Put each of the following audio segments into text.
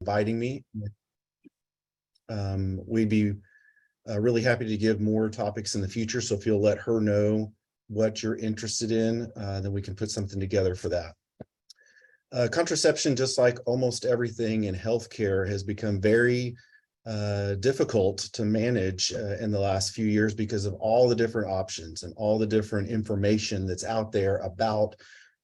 inviting me. We'd be really happy to give more topics in the future. So if you'll let her know what you're interested in, then we can put something together for that. Contraception, just like almost everything in healthcare, has become very difficult to manage in the last few years because of all the different options and all the different information that's out there about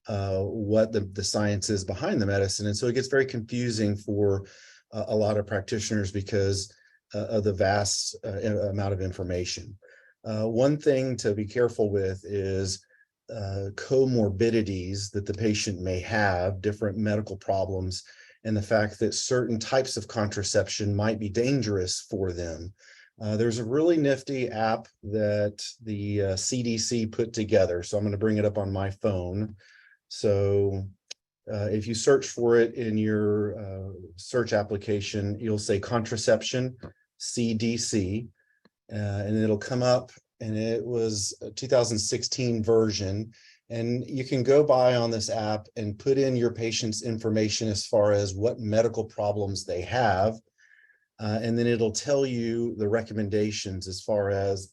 what the science is behind the medicine. And so it gets very confusing for a lot of practitioners because of the vast amount of information. One thing to be careful with is comorbidities that the patient may have, different medical problems, and the fact that certain types of contraception might be dangerous for them. There's a really nifty app that the CDC put together. So I'm going to bring it up on my phone. So if you search for it in your search application, you'll say contraception CDC, and it'll come up. And it was a 2016 version. And you can go by on this app and put in your patient's information as far as what medical problems they have. And then it'll tell you the recommendations as far as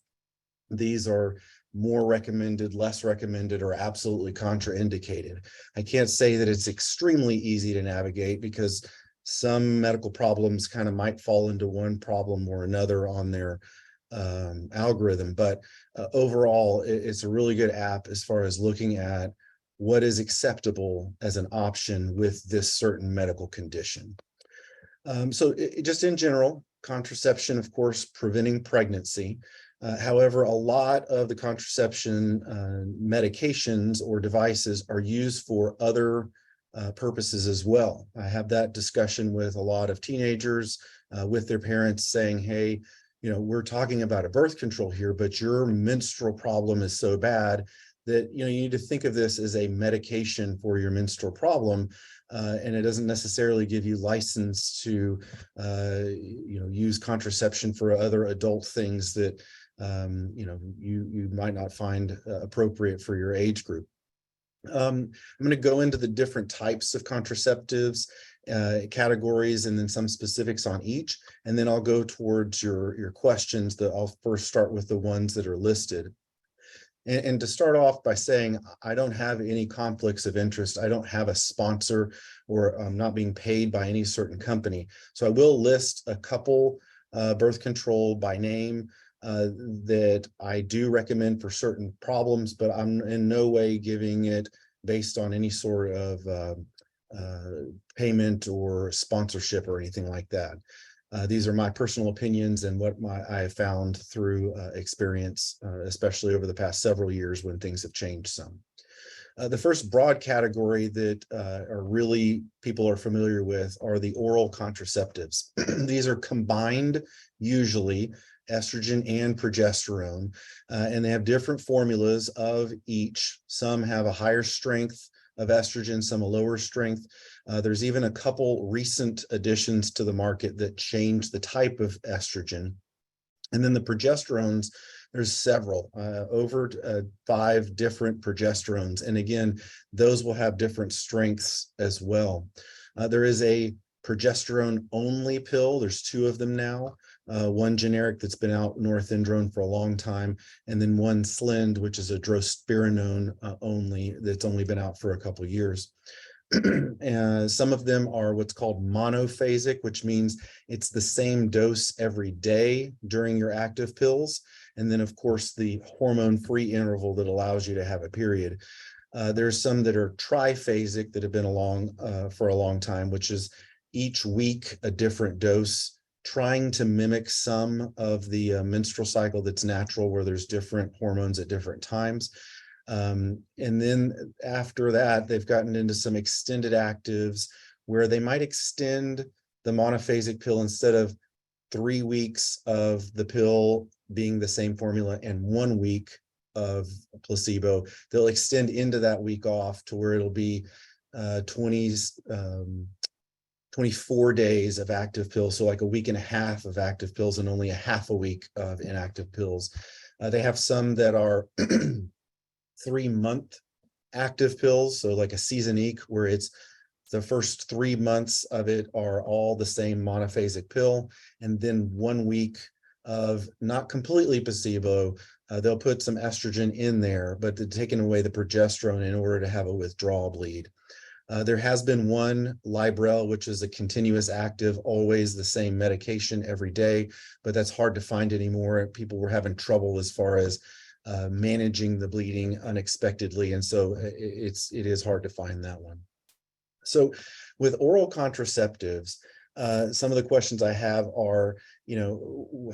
these are more recommended, less recommended, or absolutely contraindicated. I can't say that it's extremely easy to navigate because some medical problems kind of might fall into one problem or another on their algorithm, but overall it's a really good app as far as looking at what is acceptable as an option with this certain medical condition. So just in general, contraception, of course, preventing pregnancy. However, a lot of the contraception medications or devices are used for other purposes as well. I have that discussion with a lot of teenagers with their parents saying, hey, you know, we're talking about a birth control here, but your menstrual problem is so bad that, you know, you need to think of this as a medication for your menstrual problem. And it doesn't necessarily give you license to, you know, use contraception for other adult things that, you know, you might not find appropriate for your age group. I'm going to go into the different types of contraceptives, categories, and then some specifics on each. And then I'll go towards your questions. That I'll first start with the ones that are listed. And to start off by saying, I don't have any conflicts of interest. I don't have a sponsor, or I'm not being paid by any certain company. So I will list a couple birth control by name that I do recommend for certain problems, but I'm in no way giving it based on any sort of payment or sponsorship or anything like that. These are my personal opinions and what I have found through experience, especially over the past several years when things have changed some. The first broad category that are really people are familiar with are the oral contraceptives. These are combined, usually, estrogen and progesterone, and they have different formulas of each. Some have a higher strength of estrogen, some a lower strength. There's even a couple recent additions to the market that change the type of estrogen. And then the progesterones, there's several, over 5 different progesterones. And again, those will have different strengths as well. There is a progesterone only pill. There's 2 of them now. One generic that's been out, norethindrone, for a long time, and then one Slynd, which is a drospirenone only, that's only been out for a couple of years. And some of them are what's called monophasic, which means it's the same dose every day during your active pills. And then, of course, the hormone-free interval that allows you to have a period. There's some that are triphasic that have been along for a long time, which is each week a different dose, trying to mimic some of the menstrual cycle that's natural, where there's different hormones at different times. And then after that, they've gotten into some extended actives where they might extend the monophasic pill. Instead of 3 weeks of the pill being the same formula and 1 week of placebo, they'll extend into that week off to where it'll be 24 days of active pills. So like a week and a half of active pills and only a half a week of inactive pills. They have some that are 3-month active pills. So like a Seasonique, where it's The first 3 months of it are all the same monophasic pill, and then 1 week of not completely placebo. They'll put some estrogen in there, but they're taking away the progesterone in order to have a withdrawal bleed. There has been one Librel, which is a continuous active, always the same medication every day, but that's hard to find anymore. People were having trouble as far as managing the bleeding unexpectedly, and so it is hard to find that one. So with oral contraceptives, some of the questions I have are,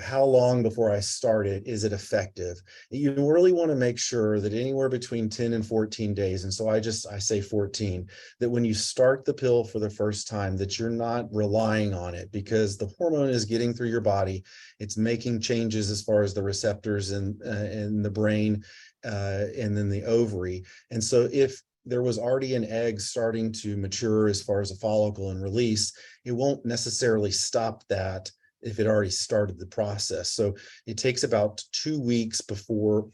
how long before I start it is it effective? You really want to make sure that anywhere between 10 and 14 days, and so I say 14, that when you start the pill for the first time, that you're not relying on it, because the hormone is getting through your body. It's making changes as far as the receptors in the brain and then the ovary. And so if there was already an egg starting to mature as far as a follicle and release, it won't necessarily stop that if it already started the process. So it takes about 2 weeks before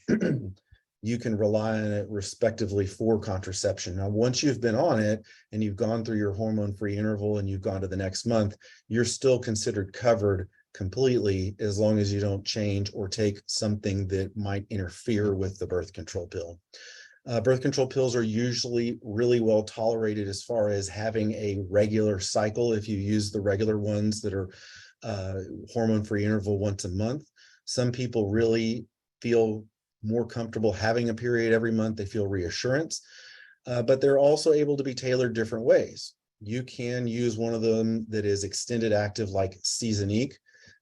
you can rely on it respectively for contraception. Now, once you've been on it and you've gone through your hormone-free interval and you've gone to the next month, you're still considered covered completely, as long as you don't change or take something that might interfere with the birth control pill. Birth control pills are usually really well tolerated as far as having a regular cycle. If you use the regular ones that are hormone-free interval once a month, some people really feel more comfortable having a period every month. They feel reassurance, but they're also able to be tailored different ways. You can use one of them that is extended active, like Seasonique,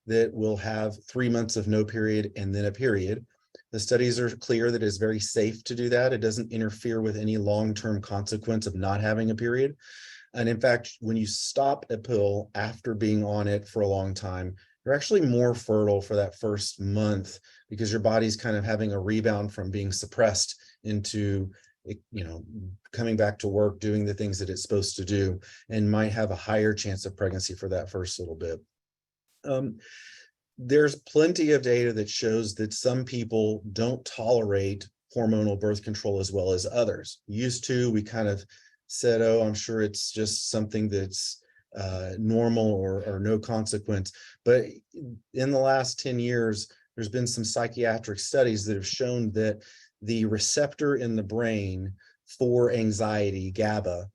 that will have 3 months of no period and then a period. The studies are clear that it's very safe to do that. It doesn't interfere with any long-term consequence of not having a period. And in fact, when you stop a pill after being on it for a long time, you're actually more fertile for that first month, because your body's kind of having a rebound from being suppressed into, coming back to work, doing the things that it's supposed to do, and might have a higher chance of pregnancy for that first little bit. There's plenty of data that shows that some people don't tolerate hormonal birth control as well as others. Used to, we kind of said, oh, I'm sure it's just something that's normal or no consequence. But in the last 10 years, there's been some psychiatric studies that have shown that the receptor in the brain for anxiety, GABA,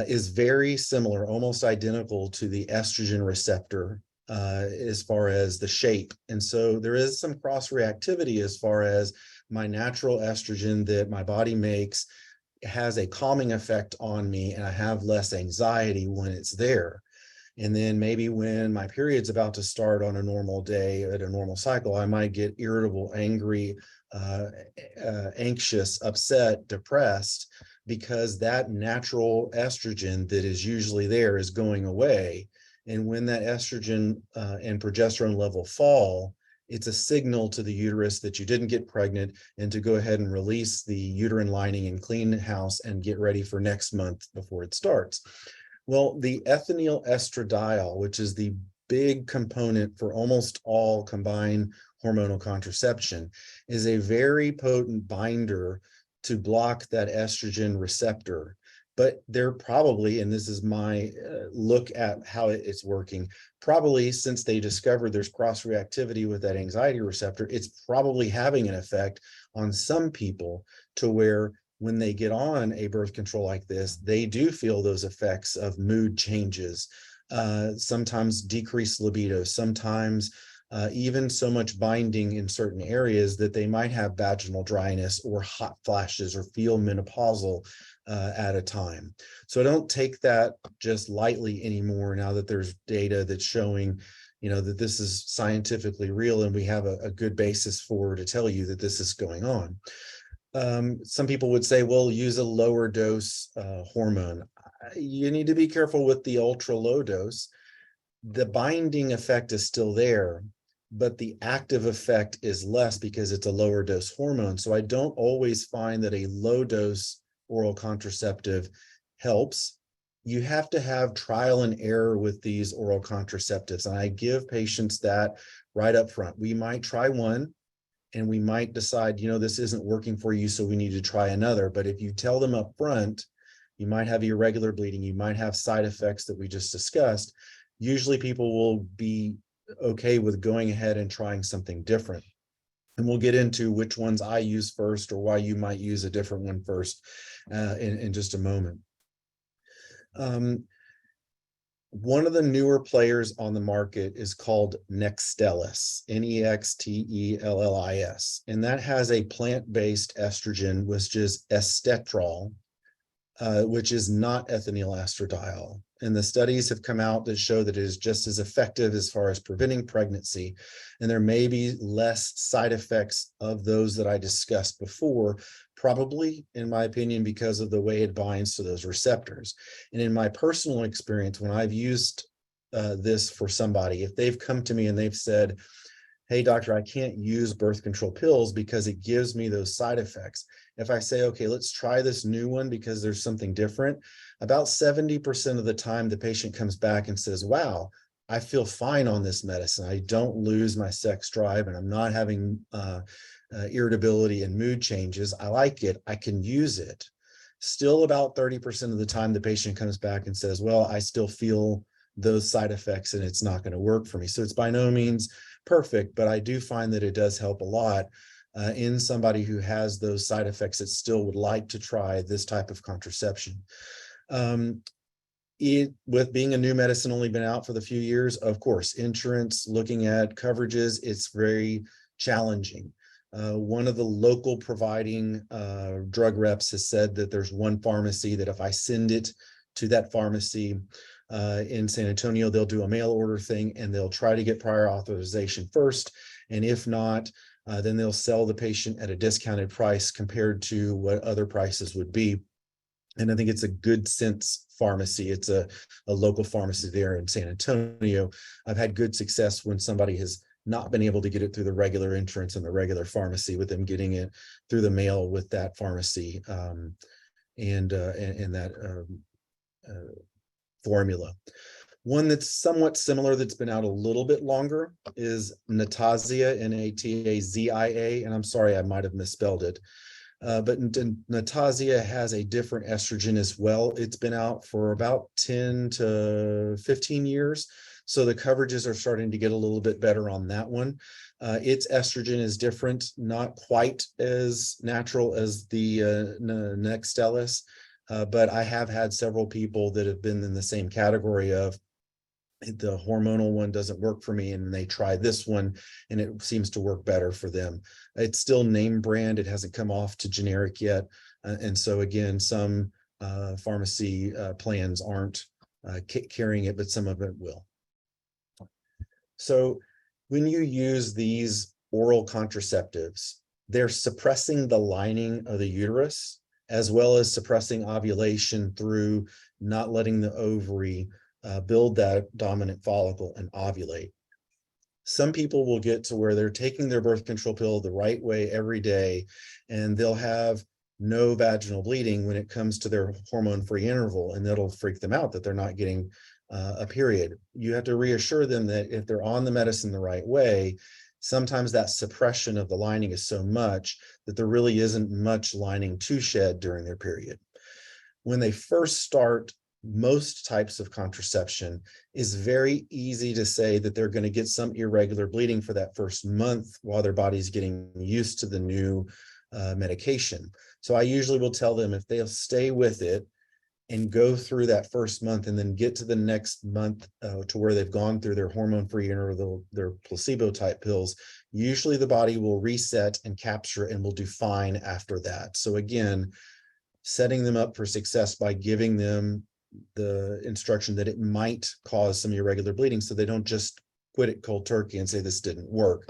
is very similar, almost identical to the estrogen receptor as far as the shape. And so there is some cross reactivity as far as my natural estrogen that my body makes has a calming effect on me, and I have less anxiety when it's there. And then maybe when my period's about to start on a normal day at a normal cycle, I might get irritable, angry, anxious, upset, depressed, because that natural estrogen that is usually there is going away. And when that estrogen and progesterone level fall, it's a signal to the uterus that you didn't get pregnant, and to go ahead and release the uterine lining and clean the house and get ready for next month before it starts. Well, the ethinyl estradiol, which is the big component for almost all combined hormonal contraception, is a very potent binder to block that estrogen receptor. But they're probably, and this is my look at how it's working, probably since they discovered there's cross-reactivity with that anxiety receptor, it's probably having an effect on some people to where when they get on a birth control like this, they do feel those effects of mood changes, sometimes decreased libido, sometimes even so much binding in certain areas that they might have vaginal dryness or hot flashes or feel menopausal at a time. So I don't take that just lightly anymore, now that there's data that's showing, that this is scientifically real, and we have a good basis to tell you that this is going on. Some people would say, well, use a lower dose hormone. You need to be careful with the ultra low dose. The binding effect is still there, but the active effect is less because it's a lower dose hormone. So I don't always find that a low dose oral contraceptive helps. You have to have trial and error with these oral contraceptives. And I give patients that right up front. We might try one and we might decide, this isn't working for you, so we need to try another. But if you tell them up front you might have irregular bleeding, you might have side effects that we just discussed, usually people will be okay with going ahead and trying something different. And we'll get into which ones I use first or why you might use a different one first in just a moment. One of the newer players on the market is called Nextstellis, Nextellis, and that has a plant-based estrogen, which is estetrol, which is not ethinyl estradiol. And the studies have come out that show that it is just as effective as far as preventing pregnancy. And there may be less side effects of those that I discussed before, probably, in my opinion, because of the way it binds to those receptors. And in my personal experience, when I've used this for somebody, if they've come to me and they've said, hey, doctor, I can't use birth control pills because it gives me those side effects. If I say, okay, let's try this new one because there's something different, about 70% of the time, the patient comes back and says, wow, I feel fine on this medicine. I don't lose my sex drive and I'm not having irritability and mood changes. I like it. I can use it. Still about 30% of the time, the patient comes back and says, well, I still feel those side effects and it's not going to work for me. So it's by no means perfect, but I do find that it does help a lot in somebody who has those side effects that still would like to try this type of contraception. With being a new medicine only been out for the few years, of course, insurance, looking at coverages, it's very challenging. One of the local providing drug reps has said that there's one pharmacy that if I send it to that pharmacy in San Antonio, they'll do a mail order thing and they'll try to get prior authorization first. And if not, then they'll sell the patient at a discounted price compared to what other prices would be. And I think it's a Good Sense pharmacy. It's a local pharmacy there in San Antonio. I've had good success when somebody has not been able to get it through the regular insurance and the regular pharmacy, with them getting it through the mail with that pharmacy and that formula. One that's somewhat similar that's been out a little bit longer is Natazia, Natazia, and I'm sorry, I might have misspelled it. But Natazia has a different estrogen as well. It's been out for about 10 to 15 years. So the coverages are starting to get a little bit better on that one. Its estrogen is different, not quite as natural as the Nextstellis, but I have had several people that have been in the same category of the hormonal one doesn't work for me, and they try this one and it seems to work better for them. It's still name brand. It hasn't come off to generic yet. And so again, some pharmacy plans aren't carrying it, but some of it will. So when you use these oral contraceptives, they're suppressing the lining of the uterus, as well as suppressing ovulation through not letting the ovary build that dominant follicle and ovulate. Some people will get to where they're taking their birth control pill the right way every day, and they'll have no vaginal bleeding when it comes to their hormone-free interval, and that'll freak them out that they're not getting a period. You have to reassure them that if they're on the medicine the right way, sometimes that suppression of the lining is so much that there really isn't much lining to shed during their period. When they first start most types of contraception, is very easy to say that they're going to get some irregular bleeding for that first month while their body's getting used to the new medication. So I usually will tell them if they'll stay with it and go through that first month and then get to the next month to where they've gone through their hormone-free interval, their placebo type pills, usually the body will reset and capture and will do fine after that. So again, setting them up for success by giving them the instruction that it might cause some irregular bleeding so they don't just quit it cold turkey and say this didn't work.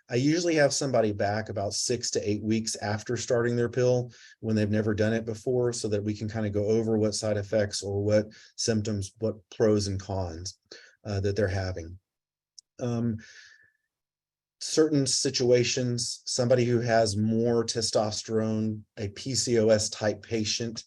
I usually have somebody back about 6 to 8 weeks after starting their pill when they've never done it before, so that we can kind of go over what side effects or what symptoms, what pros and cons that they're having. Certain situations, somebody who has more testosterone, a PCOS type patient,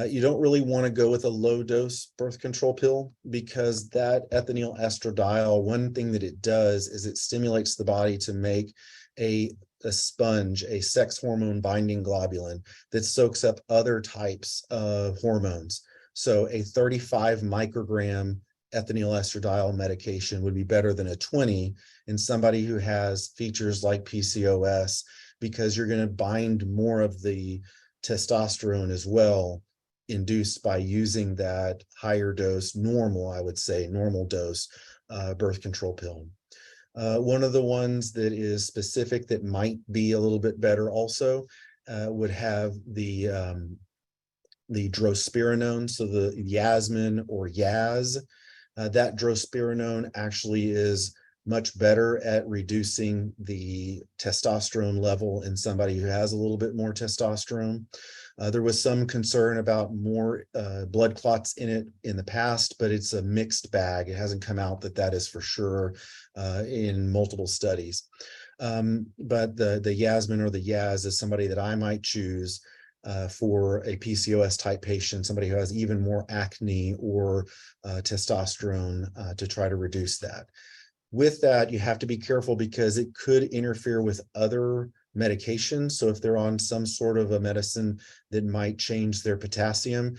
you don't really want to go with a low dose birth control pill, because that ethinyl estradiol, one thing that it does is it stimulates the body to make a a sponge, a sex hormone binding globulin that soaks up other types of hormones. So a 35 microgram ethinyl estradiol medication would be better than a 20 in somebody who has features like PCOS, because you're going to bind more of the testosterone as well, induced by using that higher dose, I would say normal dose birth control pill. One of the ones that is specific that might be a little bit better also would have the drospirenone, so the Yasmin or Yaz. That drospirenone actually is much better at reducing the testosterone level in somebody who has a little bit more testosterone. There was some concern about more blood clots in it in the past, but it's a mixed bag. It hasn't come out that that is for sure in multiple studies. But the Yasmin or the Yaz is somebody that I might choose for a PCOS type patient, somebody who has even more acne or testosterone to try to reduce that. With that, you have to be careful because it could interfere with other medications. So if they're on some sort of a medicine that might change their potassium,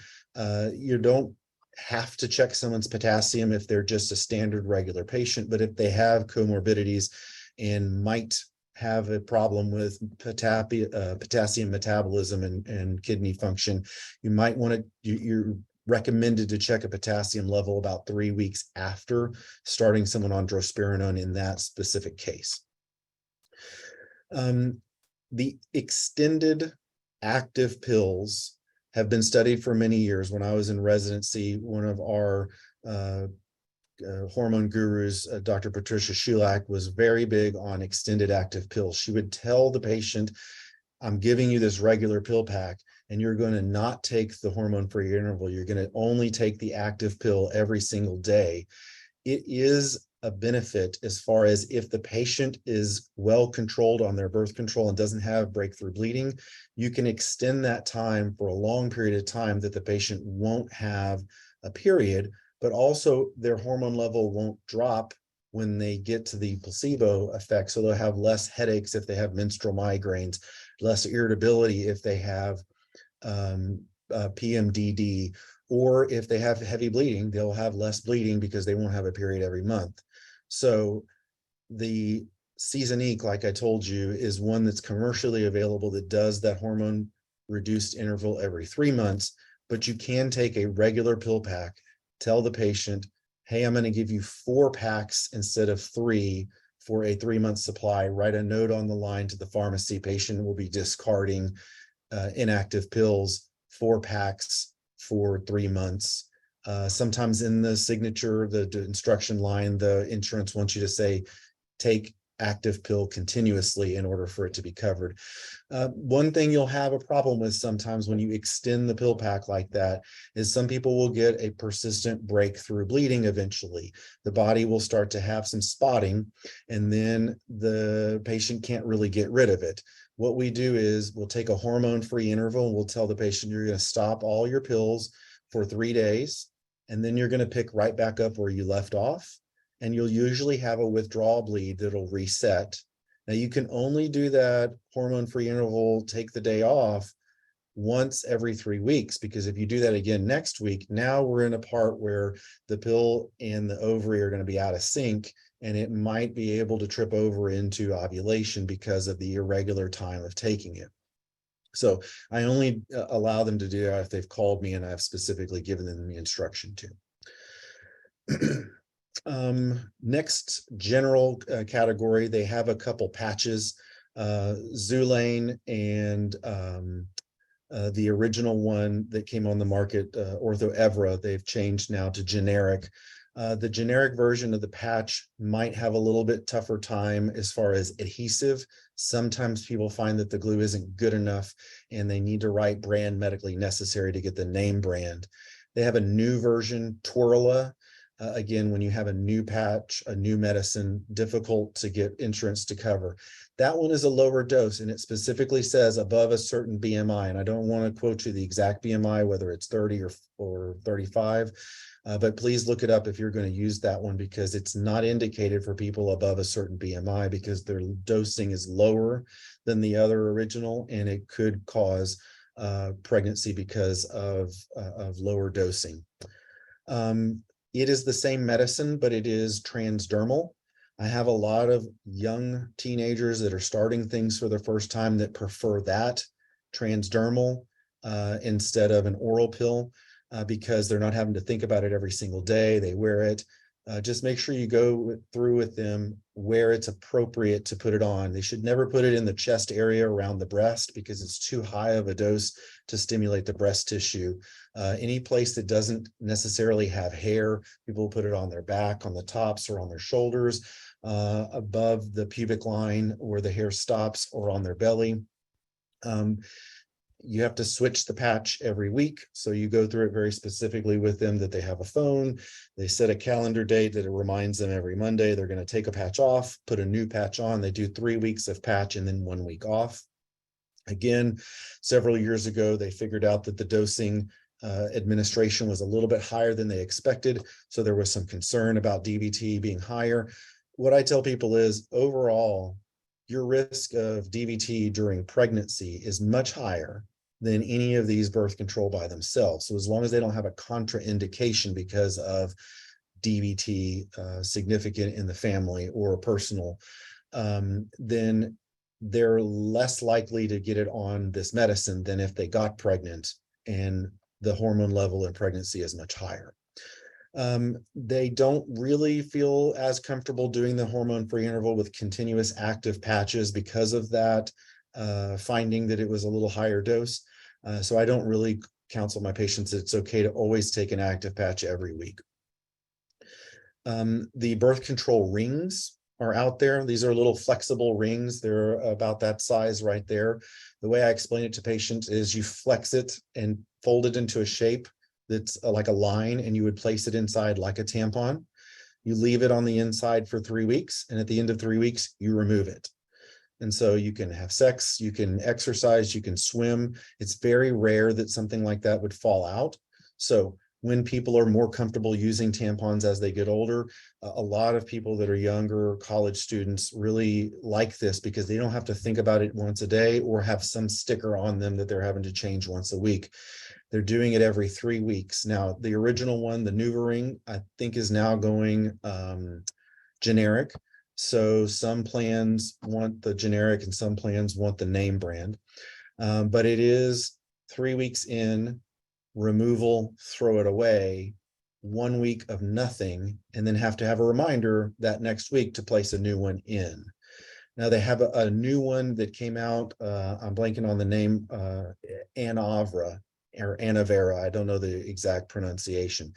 you don't have to check someone's potassium if they're just a standard regular patient. But if they have comorbidities and might have a problem with potassium metabolism and kidney function, you might want to, you're recommended to check a potassium level about 3 weeks after starting someone on drospirenone in that specific case. The extended active pills have been studied for many years. When I was in residency, one of our hormone gurus, Dr. Patricia Shulak, was very big on extended active pills. She would tell the patient, I'm giving you this regular pill pack, and you're going to not take the hormone-free interval. You're going to only take the active pill every single day. It is a benefit as far as if the patient is well controlled on their birth control and doesn't have breakthrough bleeding, you can extend that time for a long period of time that the patient won't have a period, but also their hormone level won't drop when they get to the placebo effect. So they'll have less headaches if they have menstrual migraines, less irritability if they have PMDD, or if they have heavy bleeding, they'll have less bleeding because they won't have a period every month. So the Seasonique, like I told you, is one that's commercially available that does that hormone reduced interval every 3 months, but you can take a regular pill pack, tell the patient, hey, I'm going to give you 4 packs instead of 3 for a 3-month supply. Write a note on the line to the pharmacy. Patient will be discarding inactive pills, 4 packs for 3 months. Sometimes in the signature, the instruction line, the insurance wants you to say, take active pill continuously in order for it to be covered. One thing you'll have a problem with sometimes when you extend the pill pack like that is some people will get a persistent breakthrough bleeding eventually. The body will start to have some spotting, and then the patient can't really get rid of it. What we do is we'll take a hormone-free interval and we'll tell the patient you're going to stop all your pills for 3 days, and then you're going to pick right back up where you left off. And you'll usually have a withdrawal bleed that'll reset. Now you can only do that hormone-free interval, take the day off, once every 3 weeks, because if you do that again next week, now we're in a part where the pill and the ovary are going to be out of sync, and it might be able to trip over into ovulation because of the irregular time of taking it. So I only allow them to do that if they've called me and I've specifically given them the instruction to. Next general category, they have a couple patches, Xulane and the original one that came on the market, Ortho Evra, they've changed now to generic. The generic version of the patch might have a little bit tougher time as far as adhesive. Sometimes people find that the glue isn't good enough and they need to write brand medically necessary to get the name brand. They have a new version, Twirla. Again, when you have a new patch, a new medicine, difficult to get insurance to cover. That one is a lower dose, and it specifically says above a certain BMI. And I don't want to quote you the exact BMI, whether it's 30 or 35, But please look it up if you're going to use that one, because it's not indicated for people above a certain BMI, because their dosing is lower than the other original, and it could cause pregnancy because of lower dosing. It is the same medicine, but it is transdermal. I have a lot of young teenagers that are starting things for the first time that prefer that transdermal instead of an oral pill, because they're not having to think about it every single day. They wear it. Just make sure you go through with them where it's appropriate to put it on. They should never put it in the chest area around the breast, because it's too high of a dose to stimulate the breast tissue. Any place that doesn't necessarily have hair, people put it on their back, on the tops, or on their shoulders, above the pubic line where the hair stops, or on their belly. You have to switch the patch every week. So you go through it very specifically with them, that they have a phone. They set a calendar date that it reminds them every Monday they're going to take a patch off, put a new patch on. They do 3 weeks of patch and then 1 week off. Again, several years ago, they figured out that the dosing administration was a little bit higher than they expected. So there was some concern about DVT being higher. What I tell people is, overall, your risk of DVT during pregnancy is much higher than any of these birth control by themselves. So as long as they don't have a contraindication because of DVT significant in the family or personal, then they're less likely to get it on this medicine than if they got pregnant and the hormone level in pregnancy is much higher. They don't really feel as comfortable doing the hormone-free interval with continuous active patches because of that finding that it was a little higher dose. So I don't really counsel my patients that it's okay to always take an active patch every week. The birth control rings are out there. These are little flexible rings. They're about that size right there. The way I explain it to patients is you flex it and fold it into a shape that's like a line, and you would place it inside like a tampon. You leave it on the inside for 3 weeks, and at the end of 3 weeks, you remove it. And so you can have sex, you can exercise, you can swim. It's very rare that something like that would fall out. So when people are more comfortable using tampons as they get older, a lot of people that are younger, college students, really like this because they don't have to think about it once a day or have some sticker on them that they're having to change once a week. They're doing it every 3 weeks. Now, the original one, the NuvaRing, I think is now going generic. So some plans want the generic and some plans want the name brand. But it is 3 weeks in, removal, throw it away, 1 week of nothing, and then have to have a reminder that next week to place a new one in. Now they have a new one that came out. I'm blanking on the name, Anavra or Anavera. I don't know the exact pronunciation.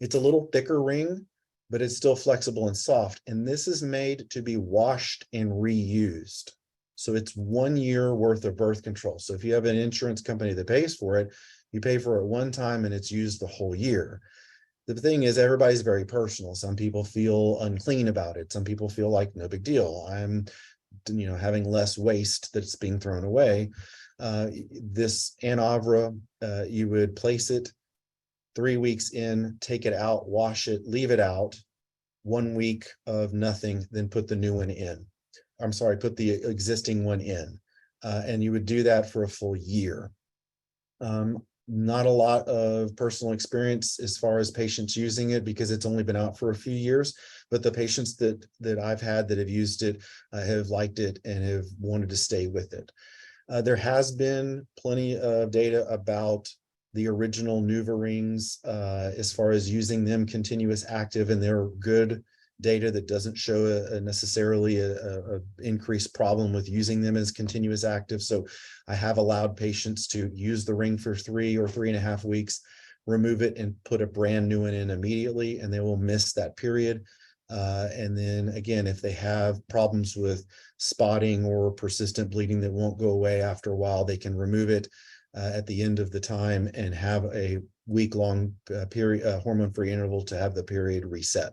It's a little thicker ring, but it's still flexible and soft. And this is made to be washed and reused. So it's 1 year worth of birth control. So if you have an insurance company that pays for it, you pay for it one time and it's used the whole year. The thing is, everybody's very personal. Some people feel unclean about it. Some people feel like no big deal. I'm, having less waste that's being thrown away. This Anavra, you would place it 3 weeks in, take it out, wash it, leave it out, 1 week of nothing, then put the new one in. I'm sorry, put the existing one in. And you would do that for a full year. Not a lot of personal experience as far as patients using it because it's only been out for a few years, but the patients that I've had that have used it have liked it and have wanted to stay with it. There has been plenty of data about the original NuvaRings as far as using them continuous active, and they're good data that doesn't show necessarily a increased problem with using them as continuous active. So I have allowed patients to use the ring for 3 or 3.5 weeks, remove it and put a brand new one in immediately, and they will miss that period. And then again, if they have problems with spotting or persistent bleeding that won't go away after a while, they can remove it at the end of the time and have a week-long period hormone-free interval to have the period reset.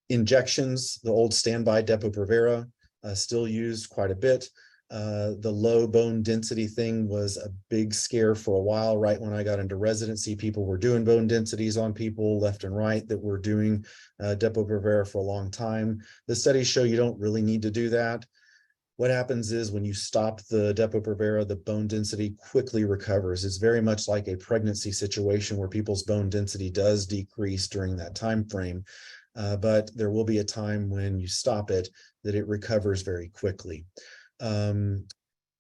Injections, the old standby Depo-Provera, still used quite a bit. The low bone density thing was a big scare for a while. Right when I got into residency, people were doing bone densities on people left and right that were doing Depo-Provera for a long time. The studies show you don't really need to do that. What happens is when you stop the Depo-Provera, the bone density quickly recovers. It's very much like a pregnancy situation where people's bone density does decrease during that time frame. But there will be a time when you stop it that it recovers very quickly.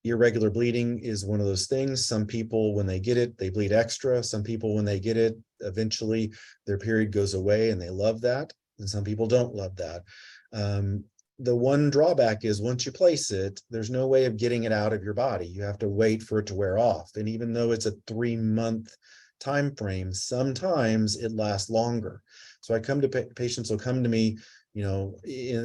Irregular bleeding is one of those things. Some people, when they get it, they bleed extra. Some people, when they get it, eventually their period goes away and they love that. And some people don't love that. The one drawback is once you place it, there's no way of getting it out of your body. You have to wait for it to wear off. And even though it's a 3-month time frame, sometimes it lasts longer. So I come to patients will come to me,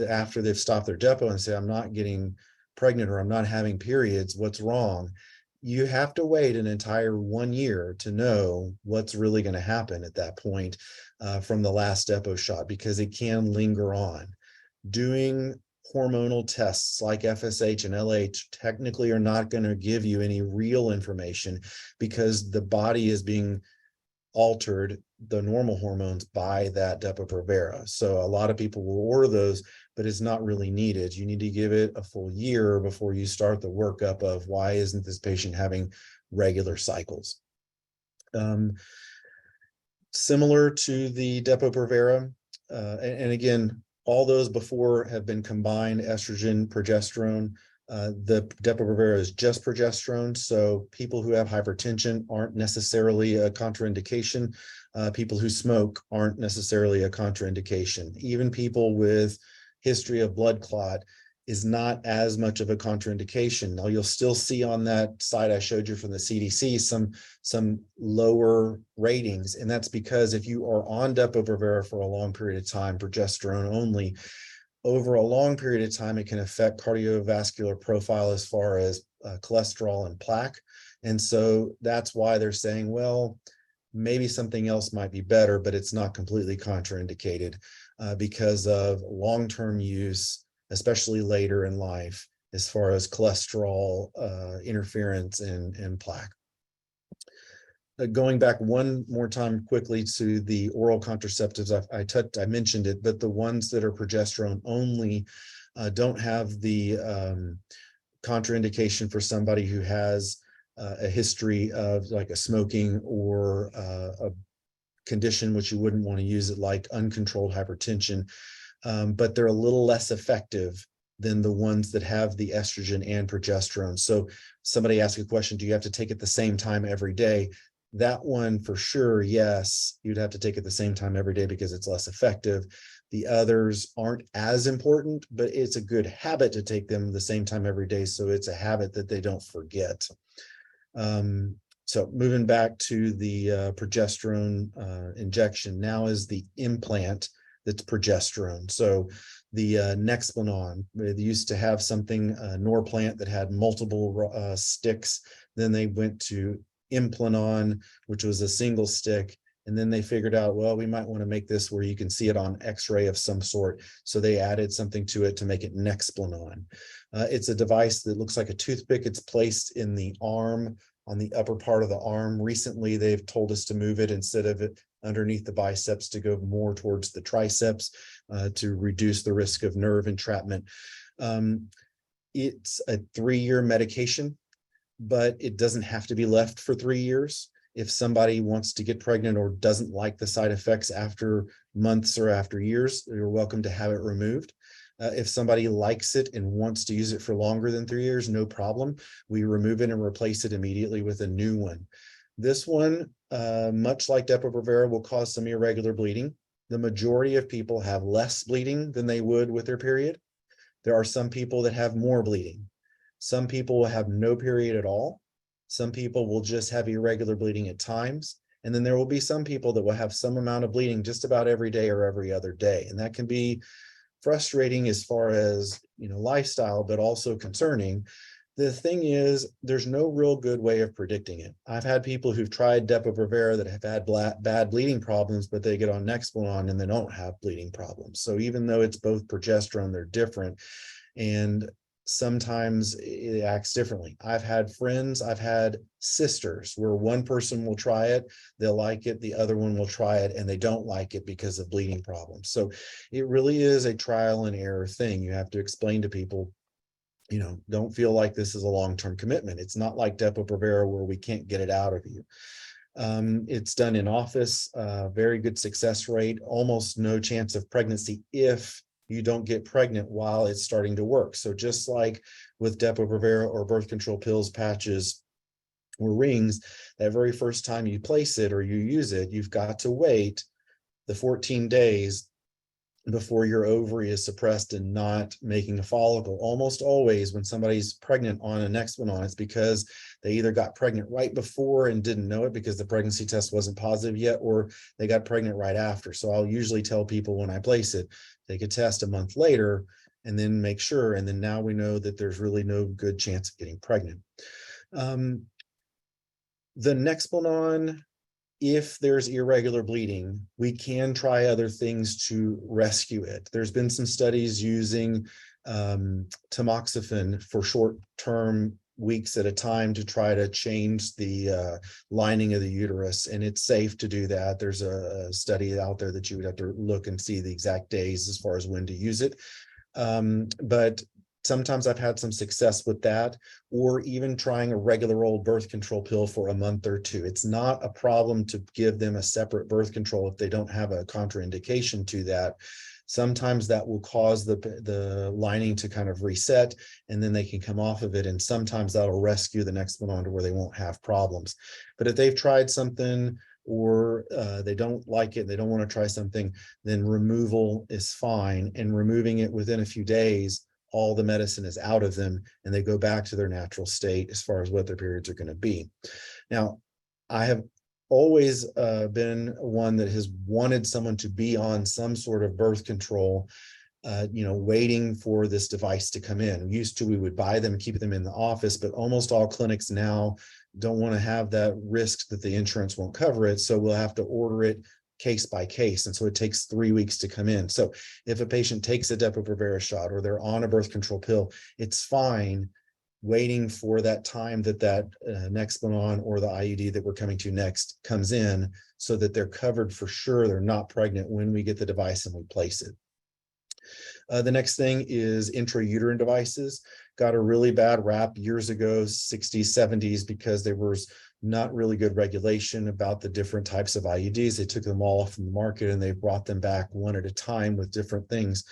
after they've stopped their Depo and say, I'm not getting pregnant or I'm not having periods. What's wrong? You have to wait an entire 1 year to know what's really going to happen at that point from the last Depo shot, because it can linger on. Doing hormonal tests like FSH and LH technically are not going to give you any real information because the body is being altered, the normal hormones, by that Depo-Provera. So a lot of people will order those, but it's not really needed. You need to give it a full year before you start the workup of why isn't this patient having regular cycles. Similar to the Depo-Provera, and again, all those before have been combined estrogen, progesterone. The Depo-Provera is just progesterone, so people who have hypertension aren't necessarily a contraindication. People who smoke aren't necessarily a contraindication. Even people with history of blood clot is not as much of a contraindication. Now, you'll still see on that side I showed you from the CDC some lower ratings, and that's because if you are on Depo-Provera for a long period of time, progesterone only, over a long period of time, it can affect cardiovascular profile as far as cholesterol and plaque. And so that's why they're saying, well, maybe something else might be better, but it's not completely contraindicated because of long-term use, especially later in life, as far as cholesterol interference and plaque. Going back one more time quickly to the oral contraceptives, I mentioned it, but the ones that are progesterone only don't have the contraindication for somebody who has a history of like a smoking or a condition which you wouldn't want to use it, like uncontrolled hypertension, but they're a little less effective than the ones that have the estrogen and progesterone. So somebody asked a question, do you have to take it the same time every day? That one for sure, yes, you'd have to take it the same time every day because it's less effective. The others aren't as important, but it's a good habit to take them the same time every day. So it's a habit that they don't forget. So moving back to the progesterone injection, now is the implant that's progesterone. So the Nexplanon, they used to have something, Norplant, that had multiple sticks. Then they went to Implanon, which was a single stick. And then they figured out, well, we might want to make this where you can see it on X-ray of some sort. So they added something to it to make it Nexplanon. It's a device that looks like a toothpick. It's placed in the arm, on the upper part of the arm. Recently, they've told us to move it instead of it underneath the biceps to go more towards the triceps to reduce the risk of nerve entrapment. It's a 3-year medication, but it doesn't have to be left for 3 years. If somebody wants to get pregnant or doesn't like the side effects after months or after years, you're welcome to have it removed. If somebody likes it and wants to use it for longer than 3 years, no problem. We remove it and replace it immediately with a new one. This one, much like Depo-Provera, will cause some irregular bleeding. The majority of people have less bleeding than they would with their period. There are some people that have more bleeding. Some people will have no period at all. Some people will just have irregular bleeding at times. And then there will be some people that will have some amount of bleeding just about every day or every other day. And that can be frustrating as far as, lifestyle, but also concerning. The thing is, there's no real good way of predicting it. I've had people who've tried Depo-Provera that have had bad bleeding problems, but they get on Nexplanon and they don't have bleeding problems. So even though it's both progesterone, they're different. And sometimes it acts differently. I've had friends, I've had sisters where one person will try it, they'll like it, the other one will try it and they don't like it because of bleeding problems. So it really is a trial and error thing. You have to explain to people, don't feel like this is a long-term commitment. It's not like Depo-Provera where we can't get it out of you. It's done in office, very good success rate, almost no chance of pregnancy if you don't get pregnant while it's starting to work. So just like with Depo-Provera or birth control pills, patches, or rings, that very first time you place it or you use it, you've got to wait the 14 days before your ovary is suppressed and not making a follicle. Almost always when somebody's pregnant on a Nexplanon, it's because they either got pregnant right before and didn't know it because the pregnancy test wasn't positive yet, or they got pregnant right after. So I'll usually tell people when I place it, take a test a month later and then make sure. And then now we know that there's really no good chance of getting pregnant. The Nexplanon, if there's irregular bleeding, we can try other things to rescue it. There's been some studies using tamoxifen for short-term weeks at a time to try to change the lining of the uterus, and it's safe to do that. There's a study out there that you would have to look and see the exact days as far as when to use it. But sometimes I've had some success with that, or even trying a regular old birth control pill for a month or two. It's not a problem to give them a separate birth control if they don't have a contraindication to that. Sometimes that will cause the lining to kind of reset and then they can come off of it. And sometimes that'll rescue the Nexplanon to where they won't have problems. But if they've tried something or they don't like it, they don't want to try something, then removal is fine. And removing it within a few days, all the medicine is out of them and they go back to their natural state as far as what their periods are going to be. Now, I have always been one that has wanted someone to be on some sort of birth control, waiting for this device to come in. Used to, we would buy them, keep them in the office, but almost all clinics now don't want to have that risk that the insurance won't cover it. So we'll have to order it case by case. And so it takes 3 weeks to come in. So if a patient takes a Depo-Provera shot or they're on a birth control pill, it's fine waiting for that time that Nexplanon or the IUD that we're coming to next comes in so that they're covered for sure. They're not pregnant when we get the device and we place it. The next thing is intrauterine devices. Got a really bad rap years ago, 60s, 70s, because there was not really good regulation about the different types of IUDs. They took them all off from the market and they brought them back one at a time with different things.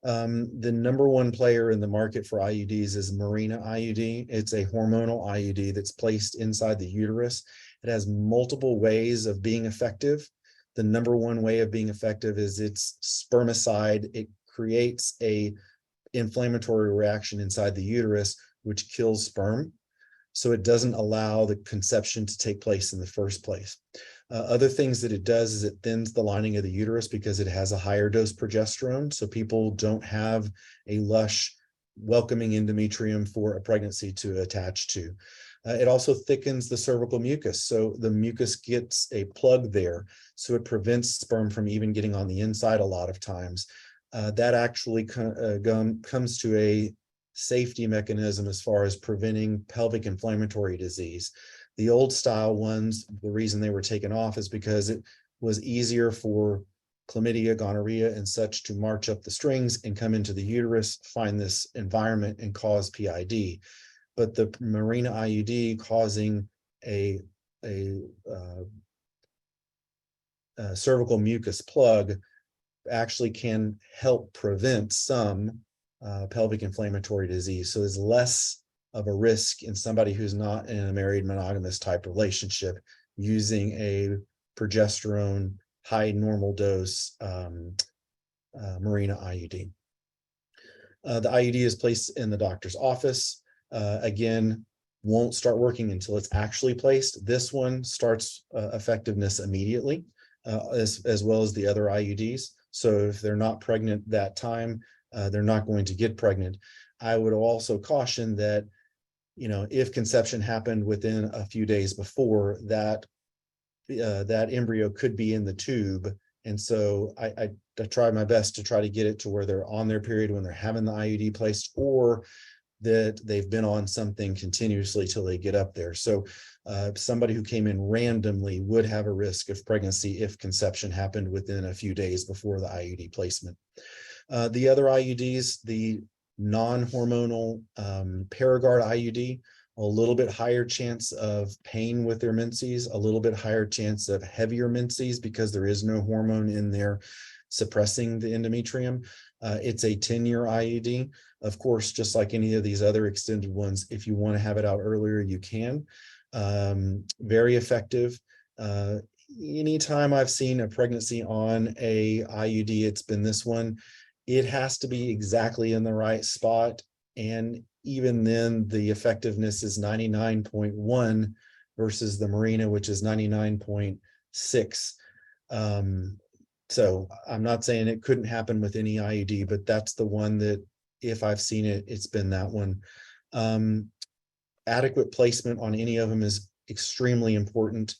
The number one player in the market for IUDs is Mirena IUD. It's a hormonal IUD that's placed inside the uterus. It has multiple ways of being effective. The number one way of being effective is it's spermicide. It creates a inflammatory reaction inside the uterus, which kills sperm. So it doesn't allow the conception to take place in the first place. Other things that it does is it thins the lining of the uterus because it has a higher dose progesterone. So people don't have a lush, welcoming endometrium for a pregnancy to attach to. It also thickens the cervical mucus. So the mucus gets a plug there. So it prevents sperm from even getting on the inside a lot of times. That actually comes to a safety mechanism as far as preventing pelvic inflammatory disease. The old style ones, the reason they were taken off is because it was easier for chlamydia, gonorrhea, and such to march up the strings and come into the uterus, find this environment, and cause PID. But the Mirena IUD causing a cervical mucus plug actually can help prevent some pelvic inflammatory disease. So there's less of a risk in somebody who's not in a married monogamous type relationship using a progesterone high normal dose Mirena IUD. The IUD is placed in the doctor's office. Again, won't start working until it's actually placed. This one starts effectiveness immediately, as well as the other IUDs. So if they're not pregnant that time, they're not going to get pregnant. I would also caution that, if conception happened within a few days before that, that embryo could be in the tube. And so I try my best to try to get it to where they're on their period when they're having the IUD placed, or that they've been on something continuously till they get up there. So somebody who came in randomly would have a risk of pregnancy if conception happened within a few days before the IUD placement. The other IUDs, the non-hormonal Paragard IUD, a little bit higher chance of pain with their menses, a little bit higher chance of heavier menses because there is no hormone in there suppressing the endometrium. It's a 10-year IUD. Of course, just like any of these other extended ones, if you want to have it out earlier, you can. Very effective. Anytime I've seen a pregnancy on a IUD, it's been this one. It has to be exactly in the right spot. And even then, the effectiveness is 99.1 versus the Mirena, which is 99.6. So I'm not saying it couldn't happen with any IUD, but that's the one that if I've seen it, it's been that one. Adequate placement on any of them is extremely important.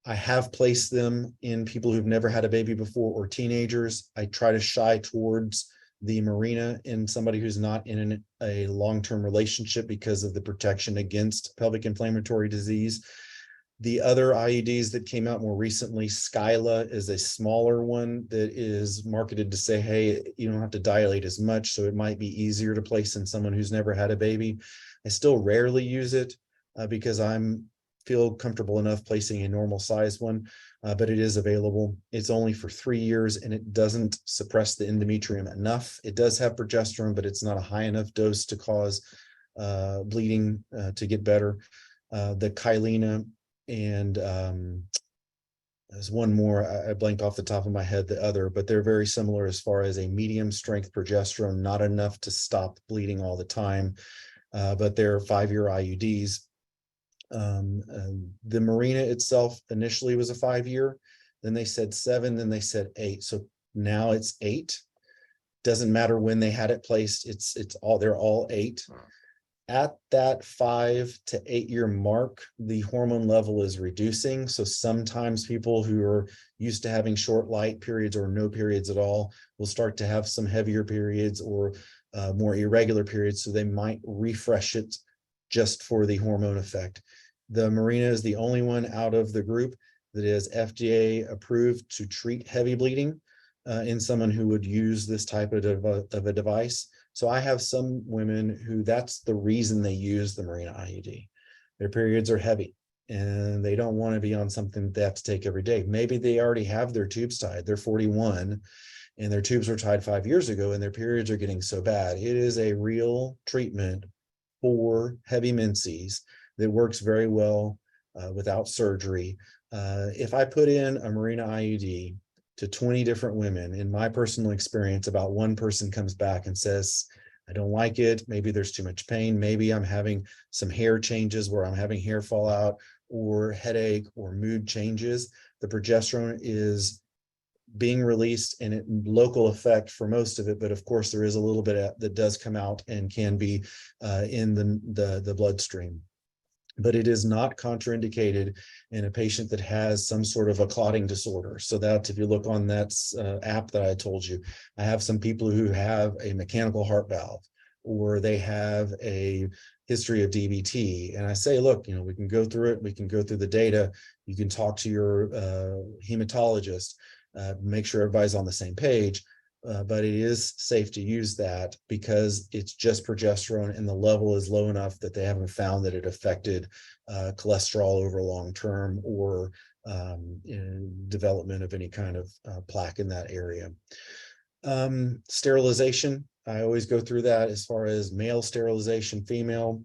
I have placed them in people who've never had a baby before or teenagers. I try to shy towards the Mirena in somebody who's not in a long-term relationship because of the protection against pelvic inflammatory disease. The other IUDs that came out more recently, Skyla is a smaller one that is marketed to say, hey, you don't have to dilate as much, so it might be easier to place in someone who's never had a baby. I still rarely use it because I'm feel comfortable enough placing a normal size one, but it is available. It's only for 3 years and it doesn't suppress the endometrium enough. It does have progesterone, but it's not a high enough dose to cause bleeding to get better. The Kylena and there's one more, I blanked off the top of my head, the other, but they're very similar as far as a medium strength progesterone, not enough to stop bleeding all the time, but they're 5-year IUDs. The Mirena itself initially was a 5-year, then they said 7, then they said 8. So now it's 8. Doesn't matter when they had it placed, it's all, they're all 8. At that 5 to 8 year mark, the hormone level is reducing. So sometimes people who are used to having short light periods or no periods at all will start to have some heavier periods or more irregular periods. So they might refresh it just for the hormone effect. The Mirena is the only one out of the group that is FDA approved to treat heavy bleeding in someone who would use this type of a device. So I have some women who that's the reason they use the Mirena IUD. Their periods are heavy and they don't want to be on something they have to take every day. Maybe they already have their tubes tied. They're 41 and their tubes were tied 5 years ago and their periods are getting so bad. It is a real treatment for heavy menses that works very well without surgery. If I put in a Mirena IUD to 20 different women, in my personal experience, about one person comes back and says, I don't like it. Maybe there's too much pain. Maybe I'm having some hair changes where I'm having hair fall out or headache or mood changes. The progesterone is being released and local effect for most of it, but of course there is a little bit that does come out and can be in the bloodstream. But it is not contraindicated in a patient that has some sort of a clotting disorder. So that if you look on that app that I told you, I have some people who have a mechanical heart valve or they have a history of DVT. And I say, look, we can go through it. We can go through the data. You can talk to your hematologist, make sure everybody's on the same page. But it is safe to use that because it's just progesterone and the level is low enough that they haven't found that it affected cholesterol over long term or development of any kind of plaque in that area. Sterilization, I always go through that as far as male sterilization, female.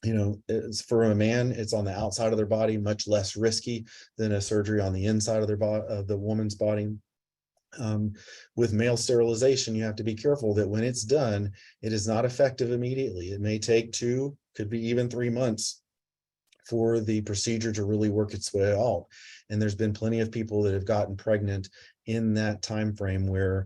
It's for a man, it's on the outside of their body, much less risky than a surgery on the inside of their body, of the woman's body. With male sterilization, you have to be careful that when it's done, it is not effective immediately. It may take 2, could be even 3 months for the procedure to really work its way out. And there's been plenty of people that have gotten pregnant in that time frame where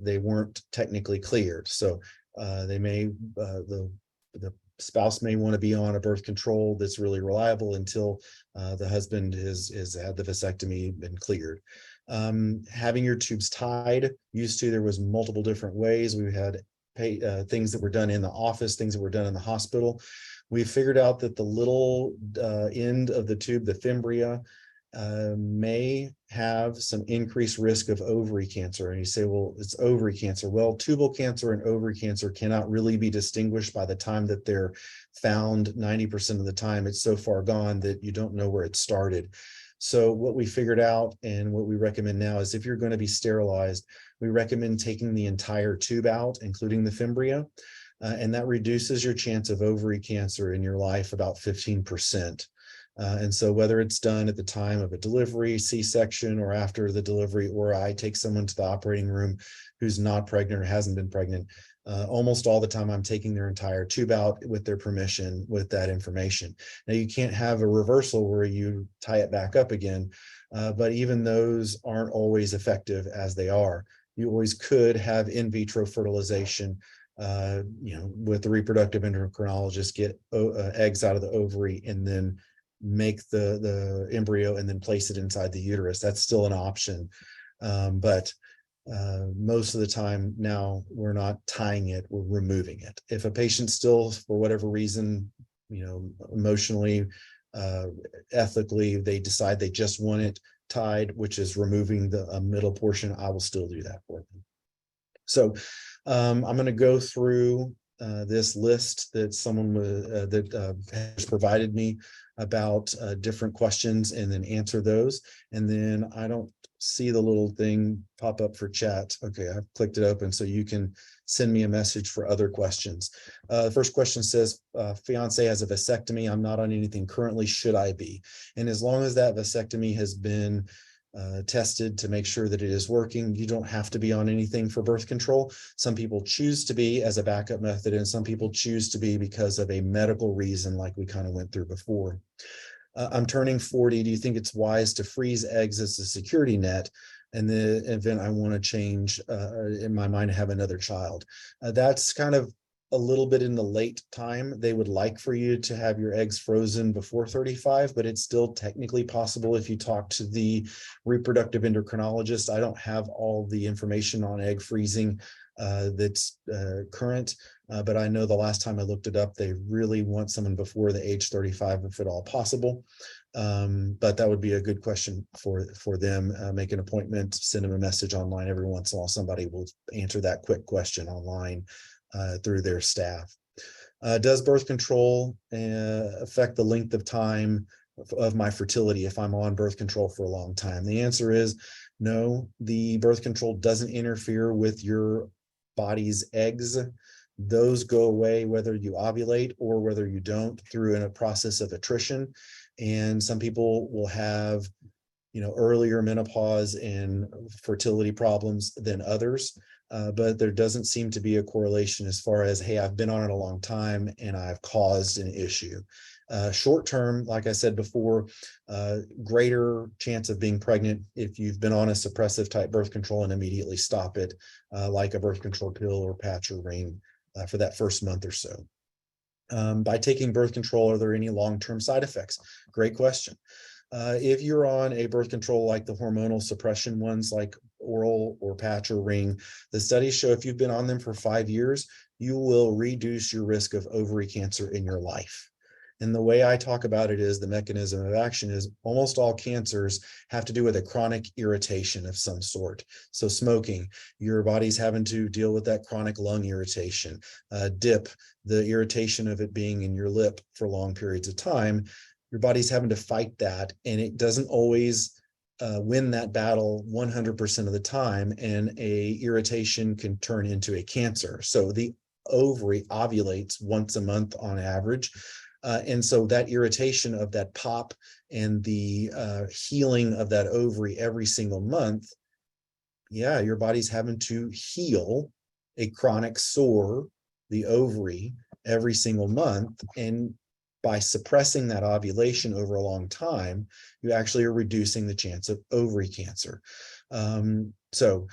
they weren't technically cleared. So they may the spouse may want to be on a birth control that's really reliable until the husband has had the vasectomy been cleared. Having your tubes tied, used to there was multiple different ways. We had things that were done in the office, things that were done in the hospital. We figured out that the little end of the tube, the fimbria, may have some increased risk of ovary cancer. And you say, well, it's ovary cancer. Well, tubal cancer and ovary cancer cannot really be distinguished by the time that they're found. 90% of the time, it's so far gone that you don't know where it started. So what we figured out and what we recommend now is if you're going to be sterilized, we recommend taking the entire tube out, including the fimbria. And that reduces your chance of ovary cancer in your life about 15%. And so whether it's done at the time of a delivery, C-section, or after the delivery, or I take someone to the operating room who's not pregnant or hasn't been pregnant, almost all the time I'm taking their entire tube out with their permission with that information. Now you can't have a reversal where you tie it back up again, but even those aren't always effective as they are. You always could have in vitro fertilization, with the reproductive endocrinologist, get eggs out of the ovary and then make the embryo and then place it inside the uterus. That's still an option. But most of the time now we're not tying it, we're removing it. If a patient still, for whatever reason, emotionally, ethically, they decide they just want it tied, which is removing the middle portion, I will still do that for them. So I'm going to go through this list that someone has provided me about different questions and then answer those. And then I don't see the little thing pop up for chat. Okay, I've clicked it open so you can send me a message for other questions. The first question says, fiance has a vasectomy. I'm not on anything currently. Should I be? And as long as that vasectomy has been tested to make sure that it is working, you don't have to be on anything for birth control. Some people choose to be as a backup method, and some people choose to be because of a medical reason, like we kind of went through before. I'm turning 40. Do you think it's wise to freeze eggs as a security net in the event I want to change in my mind to have another child? That's kind of a little bit in the late time. They would like for you to have your eggs frozen before 35, but it's still technically possible if you talk to the reproductive endocrinologist. I don't have all the information on egg freezing that's current, but I know the last time I looked it up, they really want someone before the age 35 if at all possible. But that would be a good question for them. Make an appointment, send them a message online. Every once in a while, somebody will answer that quick question online through their staff. Does birth control affect the length of time of my fertility if I'm on birth control for a long time? The answer is no. The birth control doesn't interfere with your body's eggs. Those go away whether you ovulate or whether you don't through a process of attrition. And some people will have earlier menopause and fertility problems than others. But there doesn't seem to be a correlation as far as, hey, I've been on it a long time and I've caused an issue. Short term, like I said before, greater chance of being pregnant if you've been on a suppressive type birth control and immediately stop it, like a birth control pill or patch or ring for that first month or so. By taking birth control, are there any long-term side effects? Great question. If you're on a birth control like the hormonal suppression ones like oral or patch or ring, the studies show if you've been on them for 5 years, you will reduce your risk of ovary cancer in your life. And the way I talk about it is the mechanism of action is almost all cancers have to do with a chronic irritation of some sort. So smoking, your body's having to deal with that chronic lung irritation. DIP, the irritation of it being in your lip for long periods of time. Your body's having to fight that, and it doesn't always win that battle 100% of the time, and a irritation can turn into a cancer. So the ovary ovulates once a month on average. And so that irritation of that pop and the healing of that ovary every single month, yeah, your body's having to heal a chronic sore, the ovary, every single month. And by suppressing that ovulation over a long time, you actually are reducing the chance of ovary cancer. So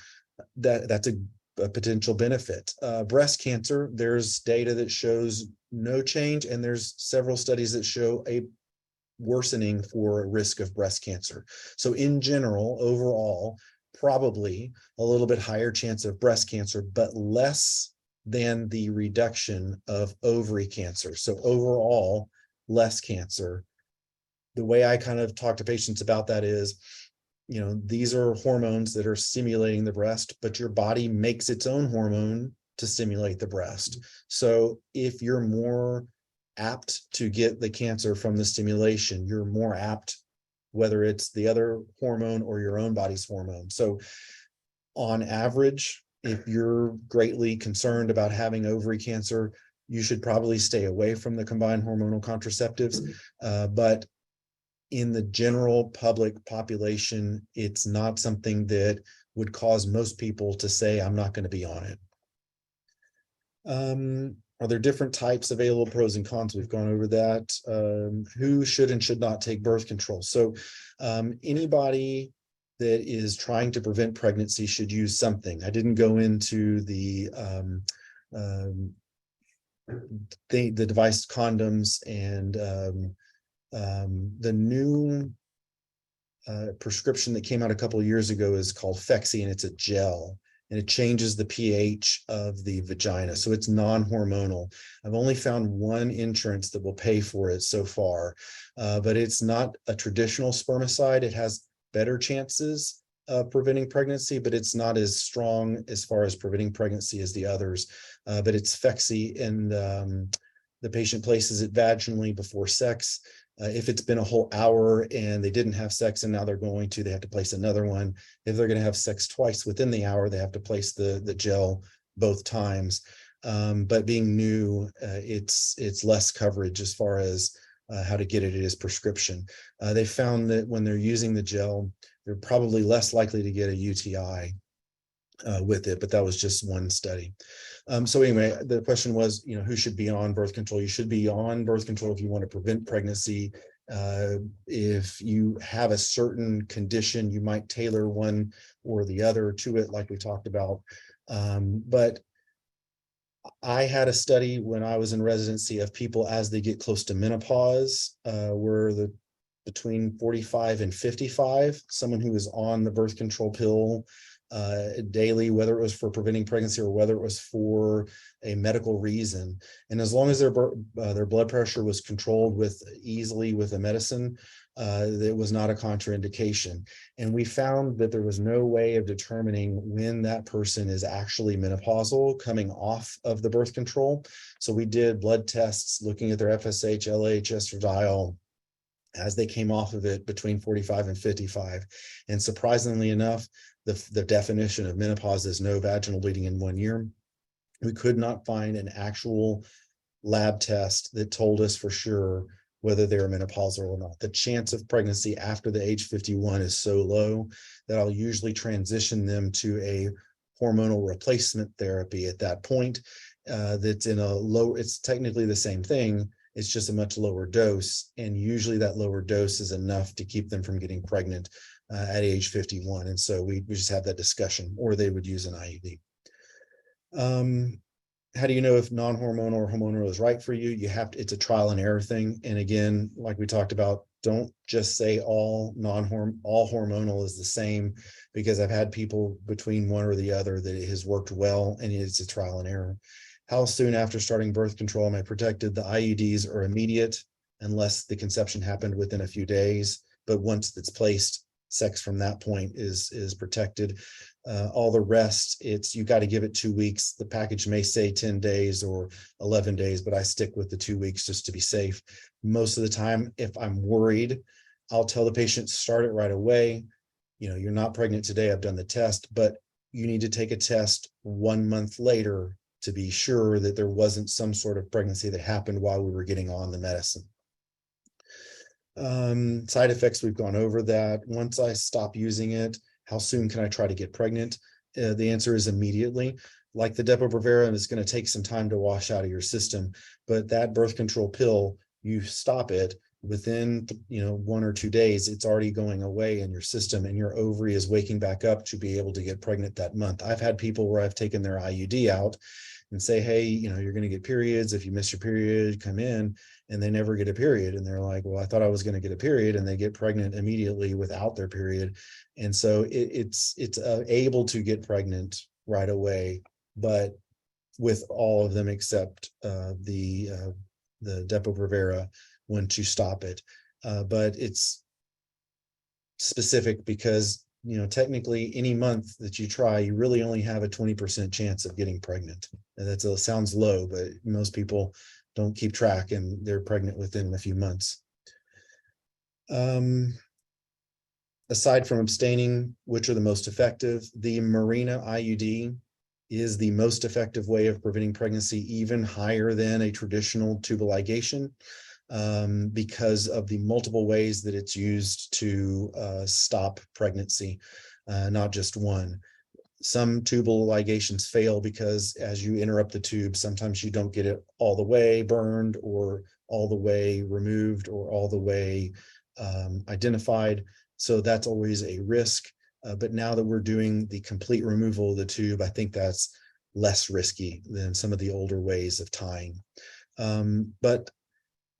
that's a potential benefit. Breast cancer, there's data that shows no change, and there's several studies that show a worsening for risk of breast cancer. So in general, overall, probably a little bit higher chance of breast cancer, but less than the reduction of ovary cancer. So overall, less cancer. The way I kind of talk to patients about that is, these are hormones that are stimulating the breast, but your body makes its own hormone to stimulate the breast. So if you're more apt to get the cancer from the stimulation, you're more apt, whether it's the other hormone or your own body's hormone. So on average, if you're greatly concerned about having ovary cancer, you should probably stay away from the combined hormonal contraceptives. But in the general public population, it's not something that would cause most people to say, I'm not going to be on it. Are there different types available, pros and cons? We've gone over that. Who should and should not take birth control? So anybody that is trying to prevent pregnancy should use something. I didn't go into the device condoms and the new prescription that came out a couple of years ago is called Phexxi, and it's a gel, and it changes the pH of the vagina. So it's non-hormonal. I've only found one insurance that will pay for it so far, but it's not a traditional spermicide. It has better chances of preventing pregnancy, but it's not as strong as far as preventing pregnancy as the others. But it's Phexxi, and the patient places it vaginally before sex. If it's been a whole hour and they didn't have sex and now they're going to, they have to place another one. If they're going to have sex twice within the hour, they have to place the gel both times. But being new, it's less coverage as far as how to get it. It is prescription. They found that when they're using the gel, they're probably less likely to get a UTI with it, but that was just one study. So anyway, the question was, who should be on birth control? You should be on birth control if you want to prevent pregnancy. If you have a certain condition, you might tailor one or the other to it, like we talked about. But I had a study when I was in residency of people as they get close to menopause, between 45 and 55, someone who was on the birth control pill daily, whether it was for preventing pregnancy or whether it was for a medical reason. And as long as their blood pressure was controlled easily with a medicine, it was not a contraindication. And we found that there was no way of determining when that person is actually menopausal coming off of the birth control. So we did blood tests looking at their FSH, LH, estradiol as they came off of it between 45 and 55. And surprisingly enough, the definition of menopause is no vaginal bleeding in 1 year. We could not find an actual lab test that told us for sure whether they were menopausal or not. The chance of pregnancy after the age 51 is so low that I'll usually transition them to a hormonal replacement therapy at that point. That's in a low, it's technically the same thing. It's just a much lower dose. And usually that lower dose is enough to keep them from getting pregnant at age 51. And so we just have that discussion, or they would use an IUD. How do you know if non-hormonal or hormonal is right for you? It's a trial and error thing. And again, like we talked about, don't just say all hormonal is the same, because I've had people between one or the other that it has worked well, and it's a trial and error. How soon after starting birth control am I protected? The IUDs are immediate unless the conception happened within a few days, but once it's placed, sex from that point is protected. All the rest, you got to give it 2 weeks. The package may say 10 days or 11 days, but I stick with the 2 weeks just to be safe. Most of the time, if I'm worried, I'll tell the patient, start it right away. You're not pregnant today. I've done the test, but you need to take a test 1 month later to be sure that there wasn't some sort of pregnancy that happened while we were getting on the medicine. Side effects, we've gone over that. Once I stop using it, how soon can I try to get pregnant? The answer is immediately. Like the Depo-Provera, it's going to take some time to wash out of your system, but that birth control pill, you stop it within 1 or 2 days, it's already going away in your system, and your ovary is waking back up to be able to get pregnant that month. I've had people where I've taken their IUD out and say, hey, you're going to get periods. If you miss your period, come in. And they never get a period. And they're like, well, I thought I was going to get a period, and they get pregnant immediately without their period. And so it's able to get pregnant right away, but with all of them except the Depo-Provera when to stop it. But it's specific because, you know, technically any month that you try, you really only have a 20% chance of getting pregnant. And that sounds low, but most people don't keep track and they're pregnant within a few months. Aside from abstaining, which are the most effective, the Mirena IUD is the most effective way of preventing pregnancy, even higher than a traditional tubal ligation, because of the multiple ways that it's used to stop pregnancy, not just one. Some tubal ligations fail because as you interrupt the tube, sometimes you don't get it all the way burned or all the way removed or all the way identified. So that's always a risk. But now that we're doing the complete removal of the tube, I think that's less risky than some of the older ways of tying. But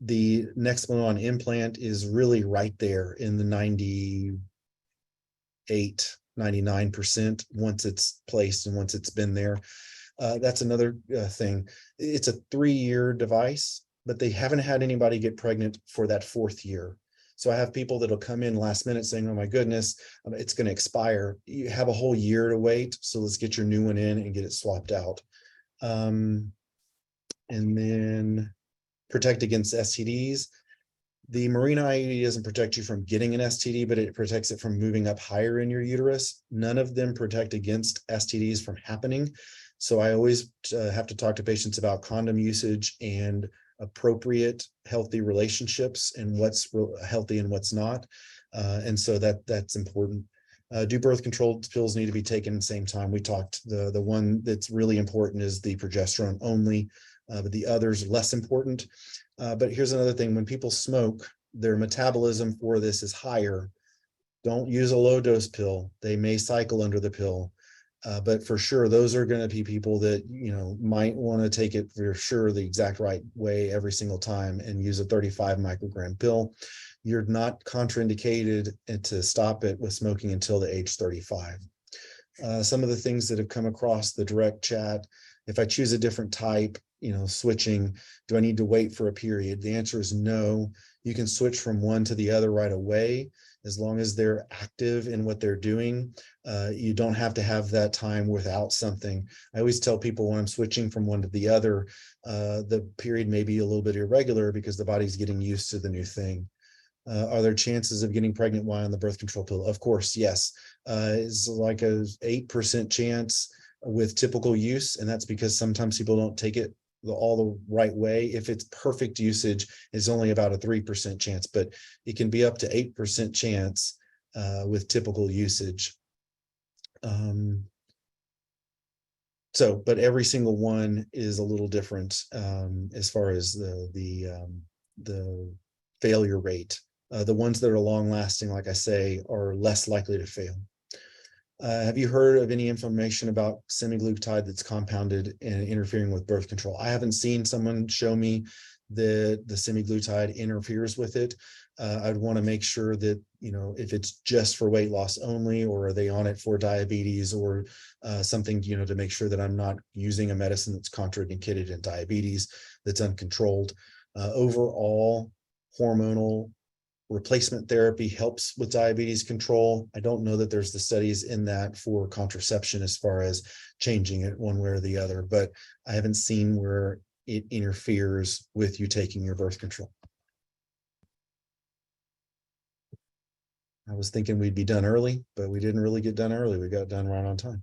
the Nexplanon implant is really right there in the 99% once it's placed and once it's been there. That's another thing. It's a 3-year device, but they haven't had anybody get pregnant for that 4th year. So I have people that'll come in last minute saying, oh my goodness, it's going to expire. You have a whole year to wait. So let's get your new one in and get it swapped out. And then protect against STDs. The Mirena IUD doesn't protect you from getting an STD, but it protects it from moving up higher in your uterus. None of them protect against STDs from happening. So I always have to talk to patients about condom usage and appropriate healthy relationships and what's healthy and what's not. And so that's important. Do birth control pills need to be taken at the same time? We talked, the one that's really important is the progesterone only, but the others less important. But here's another thing, when people smoke, their metabolism for this is higher. Don't use a low dose pill. They may cycle under the pill. But for sure, those are going to be people that, you know, might want to take it for sure the exact right way every single time and use a 35 microgram pill. You're not contraindicated to stop it with smoking until the age 35. Some of the things that have come across the direct chat, if I choose a different type, you know, switching, do I need to wait for a period? The answer is no. You can switch from one to the other right away. As long as they're active in what they're doing, you don't have to have that time without something. I always tell people when I'm switching from one to the other, the period may be a little bit irregular because the body's getting used to the new thing. Are there chances of getting pregnant while on the birth control pill? Of course, yes. It's like a 8% chance with typical use, and that's because sometimes people don't take it all the right way. If it's perfect usage, it's only about a 3% chance, but it can be up to 8% chance with typical usage. But every single one is a little different as far as the failure rate. The ones that are long lasting, like I say, are less likely to fail. Have you heard of any information about semaglutide that's compounded and interfering with birth control? I haven't seen someone show me that the semaglutide interferes with it. I'd want to make sure that, you know, if it's just for weight loss only, or are they on it for diabetes or something, you know, to make sure that I'm not using a medicine that's contraindicated in diabetes, that's uncontrolled. Overall, hormonal replacement therapy helps with diabetes control. I don't know that there's the studies in that for contraception as far as changing it one way or the other, but I haven't seen where it interferes with you taking your birth control. I was thinking we'd be done early, but we didn't really get done early. We got done right on time.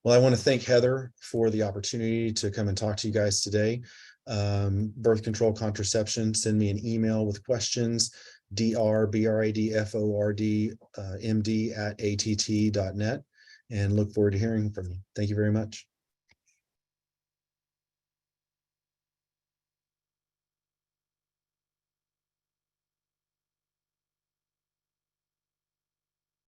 Well, I want to thank Heather for the opportunity to come and talk to you guys today. Birth control contraception, send me an email with questions, drbradford md@att.net, and look forward to hearing from you. Thank you very much.